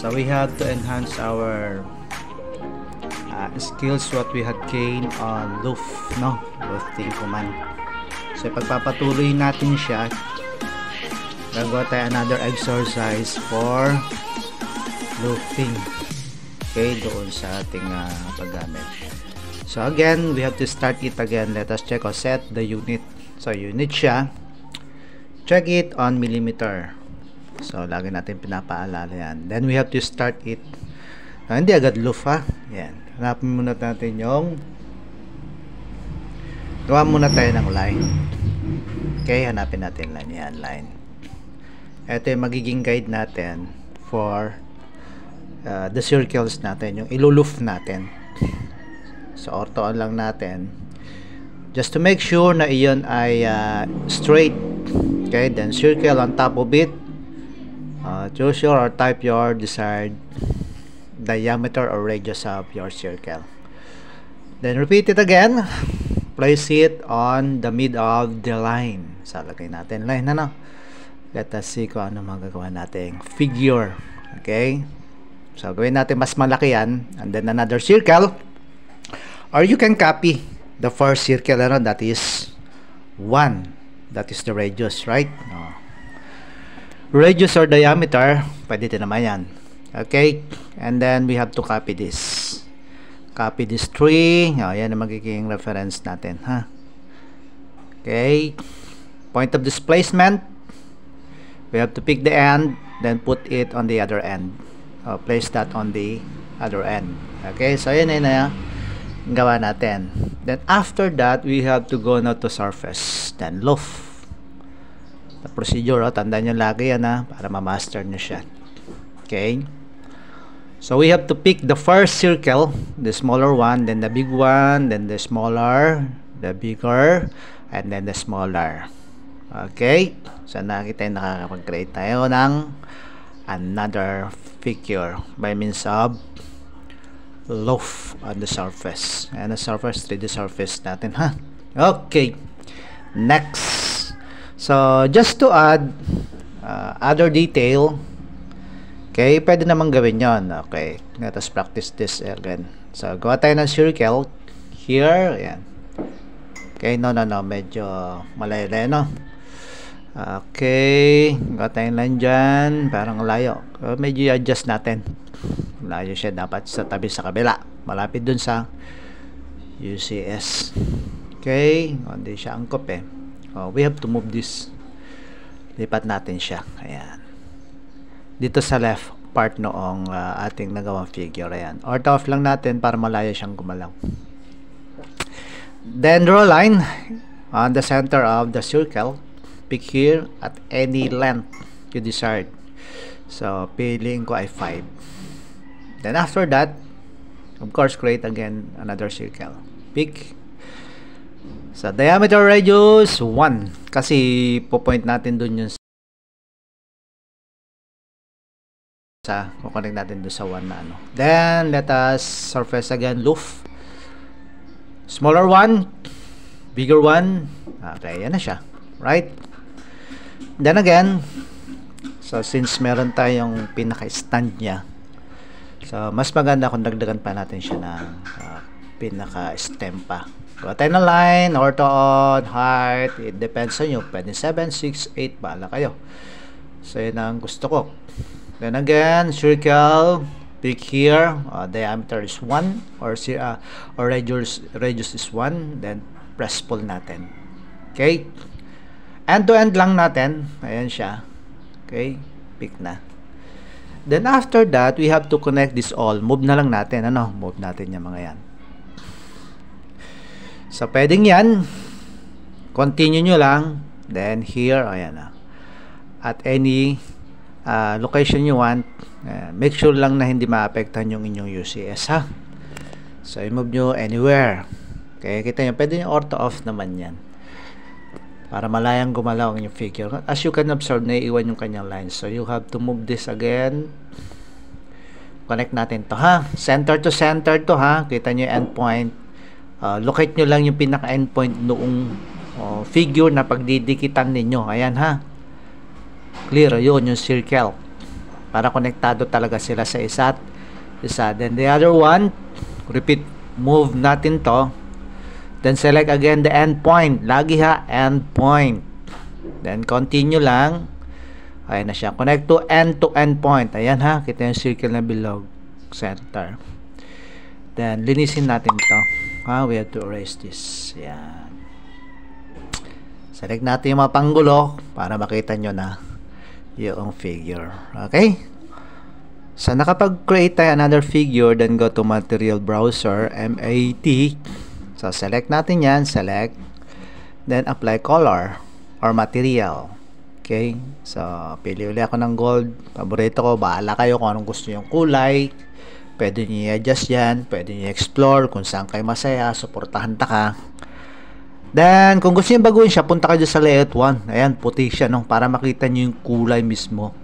So we have to enhance our skills what we had gained on Loof, no? Lofting command. So pagpapatuloy natin siya, gagawa tayo another exercise for Lofting. Okay, doon sa ating paggamit. So again, we have to start it again. Let us check or set the unit. So unit siya. Check it on millimeter. So lagi natin pinapaalala yan. Then we have to start it. Hindi agad loof ha. Yan. Hanapin muna natin yung gawa muna tayo ng line. Okay, hanapin natin line. Yan, line. Ito yung magiging guide natin for the circles natin, yung iluloof natin. So orthoan lang natin just to make sure na iyon ay straight. Okay, then circle on top of it. Choose your or type your desired diameter or radius of your circle. Then repeat it again. Place it on the mid of the line. So lagay natin line, ano? Let us see kung ano magagawa natin figure. Okay, so gawin natin mas malaki yan, and then another circle, or you can copy the first circle, ano? That is 1. That is the radius, right? Radius or diameter, pwede din naman yan. Okay, and then we have to copy this. Copy this 3. Yan ang magiging reference natin, ha? Okay, point of displacement, we have to pick the end, then put it on the other end. Place that on the other end. Okay, so yan na gawa natin. Then after that, we have to go now to surface, then loof. The procedure, tandaan nyo lagi yan, para ma-master nyo siya. Okay, so we have to pick the first circle, the smaller one, then the big one, then the smaller, the bigger, and then the smaller. Okay, so nakita yung nakakapag-create tayo ng another figure by means of loof on the surface. And the surface, 3D surface natin, ha? Okay, next. So just to add other detail, okay, pwede naman gawin yon. Okay, let us practice this again. So gawa tayo ng circle here. Ayan. Okay, no, medyo malayo, no? Okay, gawa tayong line dyan, parang layo. Medyo i-adjust natin. Layo siya, dapat sa tabi sa kabila, malapit dun sa UCS. Okay, hindi siya angkop eh. We have to move this. Lipat natin siya. Ayan. Dito sa left part noong ating nagawang figure. Ayan. Ortho off lang natin para malayo siyang gumalaw. Then draw a line on the center of the circle. Pick here at any length you desired. So, piliin ko ay 5. Then after that, of course, create again another circle. Pick sa diameter radius 1 kasi po-point natin dun yung sa kukunik natin dun sa 1 na ano. Then let us surface again loof. Smaller one, bigger one. Okay, yan na siya. Right? Then again, so since meron tayong pinaka-stand niya, so mas maganda kung dagdagan pa natin siya ng pinaka-stem pa. Gawa tayo ng line, ortho on, height, it depends on you. Pwede 7, 6, 8, bahala kayo. So yun ang gusto ko. Then again, circle, pick here, diameter is 1, or radius is 1, then press pull natin. Okay? End to end lang natin. Ayan siya. Okay? Pick na. Then after that, we have to connect this all. Move na lang natin. Ano? Move natin yung mga yan. So, pwedeng yan. Continue nyo lang. Then, here, ayan na. At any location you want, make sure lang na hindi maapektan yung inyong UCS, ha? So, i-move nyo anywhere. Okay, kita nyo, pwede nyo ortho off naman yan. Para malayang gumalaw ang inyong figure. As you can observe, naiiwan yung kanyang lines. So, you have to move this again. Connect natin to, ha? Center to center to, ha? Kita nyo yung endpoint. Locate nyo lang yung pinaka-endpoint noong figure na pagdidikitan ninyo. Ayan ha. Clear, yun yung circle. para konektado talaga sila sa isa't isa. Then the other one, repeat move natin to. Then select again the endpoint. Lagi ha, endpoint. Then continue lang. Ayan na siya. Connect to end point. Ayan ha, kita yung circle na below center. Then linisin natin to. We have to erase this. Ayan. Select natin yung mga panggulo para makita nyo na yung figure. Okay? So, nakapag-create tayo another figure, then go to Material Browser, MAT. So, select natin yan. Select. Then, apply color or material. Okay? So, pili ulit ako ng gold. Paborito ko. Bahala kayo kung anong gusto yung kulay. Pwede nyo i-adjust yan. Pwede nyo i-explore kung saan kayo masaya. Suportahan ta ka. Then, kung gusto nyo baguhin siya, punta kayo sa layout 1. Ayan, puti siya, no? Para makita nyo yung kulay mismo.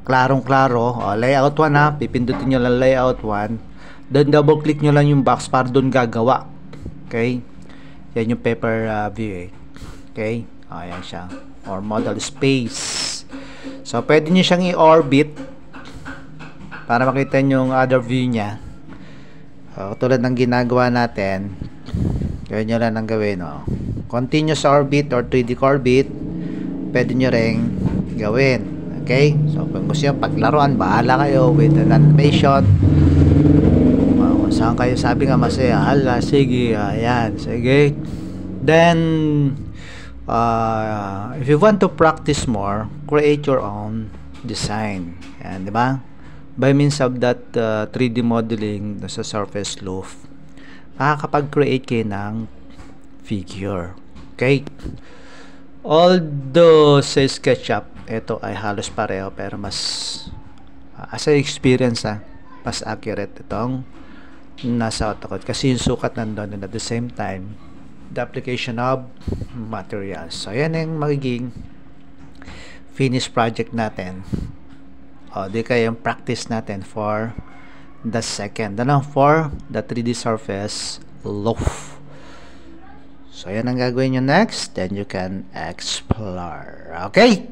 Klarong-klaro. Layout 1 ha. Pipindutin nyo lang layout 1. Then, double-click nyo lang yung box para doon gagawa. Okay? Yan yung paper view eh. Okay? Ayan siya. Or model space. So, pwede nyo siyang i-orbit para makita nyo yung other view niya. Tulad ng ginagawa natin. Gawin nyo lang ng gawin. Continuous orbit or 3D orbit. Pwede nyo rin gawin. Okay? So, kung gusto nyo paglaruan, bahala kayo with an animation. Kung saan kayo sabi nga masaya, hala, sige, ayan, sige. Then, if you want to practice more, create your own design. Ayan, di ba? By means of that 3D modeling sa surface loop, makakapag-create kayo ng figure. Okay? Although sa SketchUp, ito ay halos pareho, pero mas as a experience, mas accurate itong nasa AutoCAD. Kasi yung sukat nandun, and at the same time, the application of materials. So, yan yung magiging finished project natin. Di kaya yung practice natin for the second. For the 3D surface loaf. So, yan ang gagawin nyo next. Then you can explore. Okay?